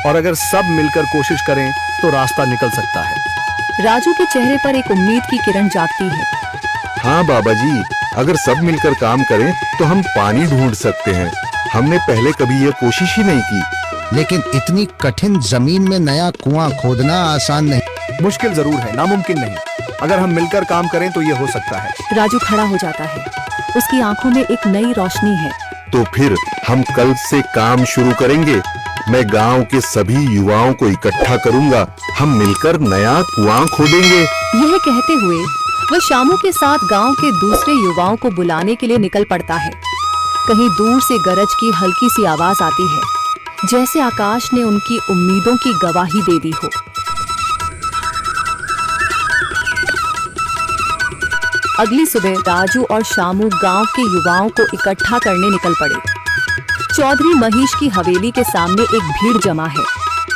और अगर सब मिलकर कोशिश करें तो रास्ता निकल सकता है। राजू के चेहरे पर एक उम्मीद की किरण जागती है। हाँ बाबा जी, अगर सब मिलकर काम करें तो हम पानी ढूंढ सकते हैं। हमने पहले कभी यह कोशिश ही नहीं की। लेकिन इतनी कठिन जमीन में नया कुआं खोदना आसान नहीं। मुश्किल जरूर है, नामुमकिन नहीं। अगर हम मिलकर काम करें तो ये हो सकता है। राजू खड़ा हो जाता है, उसकी आंखों में एक नई रोशनी है। तो फिर हम कल से काम शुरू करेंगे। मैं गांव के सभी युवाओं को इकट्ठा करूंगा। हम मिलकर नया कुआं खोदेंगे। यह कहते हुए वह शामू के साथ गांव के दूसरे युवाओं को बुलाने के लिए निकल पड़ता है। कहीं दूर से गरज की हल्की सी आवाज आती है, जैसे आकाश ने उनकी उम्मीदों की गवाही दे दी हो। अगली सुबह राजू और शामू गांव के युवाओं को इकट्ठा करने निकल पड़े। चौधरी महेश की हवेली के सामने एक भीड़ जमा है।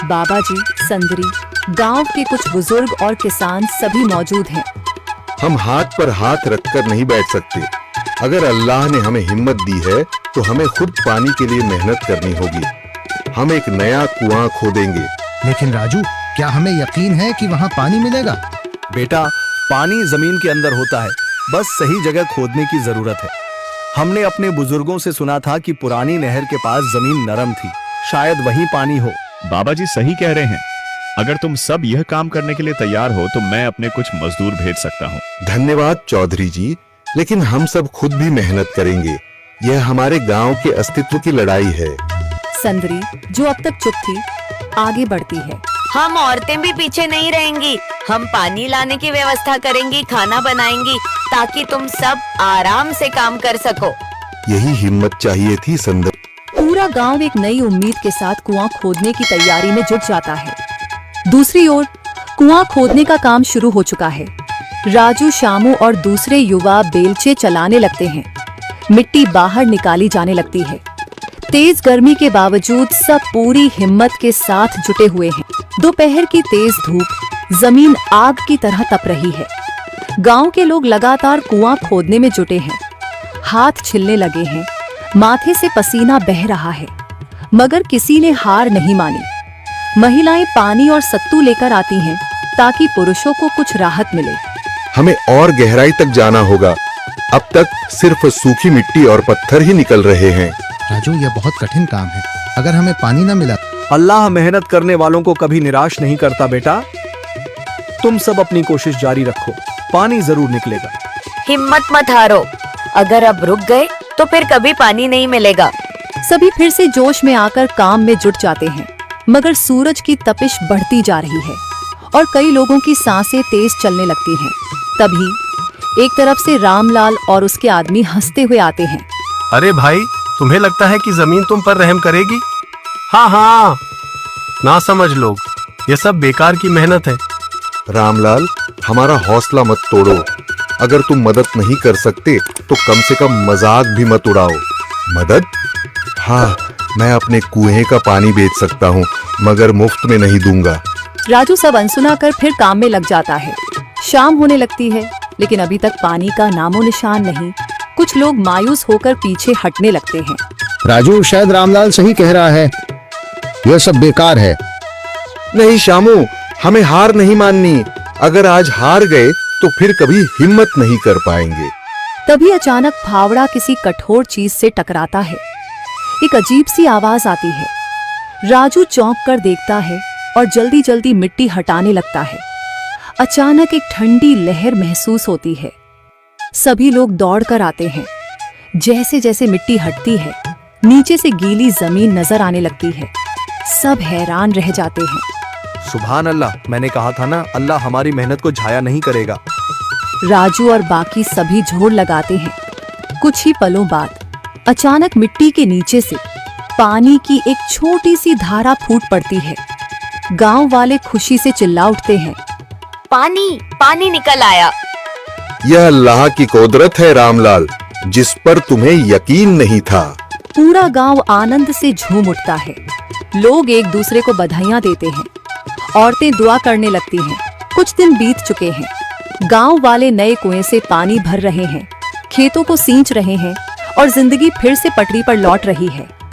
बाबा जी, संदरी, गांव के कुछ बुजुर्ग और किसान सभी मौजूद हैं। हम हाथ पर हाथ रखकर नहीं बैठ सकते। अगर अल्लाह ने हमें हिम्मत दी है तो हमें खुद पानी के लिए मेहनत करनी होगी। हम एक नया कुआं खोदेंगे। लेकिन राजू, क्या हमें यकीन है कि वहाँ पानी मिलेगा? बेटा, पानी जमीन के अंदर होता है, बस सही जगह खोदने की जरूरत है। हमने अपने बुजुर्गों से सुना था कि पुरानी नहर के पास जमीन नरम थी, शायद वहीं पानी हो। बाबा जी सही कह रहे हैं। अगर तुम सब यह काम करने के लिए तैयार हो तो मैं अपने कुछ मजदूर भेज सकता हूँ। धन्यवाद चौधरी जी, लेकिन हम सब खुद भी मेहनत करेंगे। यह हमारे गांव के अस्तित्व की लड़ाई है। संदरी, जो अब तक चुप थी, आगे बढ़ती है। हम औरतें भी पीछे नहीं रहेंगी। हम पानी लाने की व्यवस्था करेंगी, खाना बनाएंगी, ताकि तुम सब आराम से काम कर सको। यही हिम्मत चाहिए थी संदर। पूरा गांव एक नई उम्मीद के साथ कुआं खोदने की तैयारी में जुट जाता है। दूसरी ओर कुआं खोदने का काम शुरू हो चुका है। राजू, शामू और दूसरे युवा बेलचे चलाने लगते हैं। मिट्टी बाहर निकाली जाने लगती है। तेज गर्मी के बावजूद सब पूरी हिम्मत के साथ जुटे हुए हैं। दोपहर की तेज धूप, जमीन आग की तरह तप रही है। गांव के लोग लगातार कुआं खोदने में जुटे हैं। हाथ छिलने लगे हैं, माथे से पसीना बह रहा है, मगर किसी ने हार नहीं मानी। महिलाएं पानी और सत्तू लेकर आती हैं ताकि पुरुषों को कुछ राहत मिले। हमें और गहराई तक जाना होगा। अब तक सिर्फ सूखी मिट्टी और पत्थर ही निकल रहे हैं। राजू, यह बहुत कठिन काम है। अगर हमें पानी न मिला। अल्लाह मेहनत करने वालों को कभी निराश नहीं करता बेटा। तुम सब अपनी कोशिश जारी रखो, पानी जरूर निकलेगा। हिम्मत मत हारो। अगर अब रुक गए तो फिर कभी पानी नहीं मिलेगा। सभी फिर से जोश में आकर काम में जुट जाते हैं, मगर सूरज की तपिश बढ़ती जा रही है और कई लोगों की सांसें तेज चलने लगती हैं। तभी एक तरफ से रामलाल और उसके आदमी हंसते हुए आते हैं। अरे भाई, तुम्हें लगता है कि जमीन तुम पर रहम करेगी? हाँ हाँ, ना समझ लोग, ये सब बेकार की मेहनत है। रामलाल, हमारा हौसला मत तोड़ो। अगर तुम मदद नहीं कर सकते तो कम से कम मजाक भी मत उड़ाओ। मदद? हाँ, मैं अपने कुएं का पानी बेच सकता हूँ, मगर मुफ्त में नहीं दूंगा। राजू सब अनसुना कर फिर काम में लग जाता है। शाम होने लगती है, लेकिन अभी तक पानी का नामो निशान नहीं। कुछ लोग मायूस होकर पीछे हटने लगते हैं। राजू, शायद रामलाल सही कह रहा है, यह सब बेकार है। नहीं शामू, हमें हार नहीं माननी। अगर आज हार गए तो फिर कभी हिम्मत नहीं कर पाएंगे। तभी अचानक फावड़ा किसी कठोर चीज से टकराता है। एक अजीब सी आवाज आती है। राजू चौंक कर देखता है और जल्दी जल्दी मिट्टी हटाने लगता है। अचानक एक ठंडी लहर महसूस होती है। सभी लोग दौड़कर आते हैं। जैसे जैसे मिट्टी हटती है, नीचे से गीली जमीन नजर आने लगती है। सब हैरान रह जाते हैं। सुभान अल्लाह, मैंने कहा था ना, अल्लाह हमारी मेहनत को जाया नहीं करेगा। राजू और बाकी सभी जोर लगाते हैं। कुछ ही पलों बाद अचानक मिट्टी के नीचे से पानी की एक छोटी सी धारा फूट पड़ती है। गांव वाले खुशी से चिल्ला उठते हैं। पानी, पानी निकल आया। यह अल्लाह की कुदरत है रामलाल, जिस पर तुम्हें यकीन नहीं था। पूरा गांव आनंद से झूम उठता है। लोग एक दूसरे को बधाइयां देते हैं। औरतें दुआ करने लगती हैं। कुछ दिन बीत चुके हैं। गांव वाले नए कुएं से पानी भर रहे हैं, खेतों को सींच रहे हैं और जिंदगी फिर से पटरी पर लौट रही है।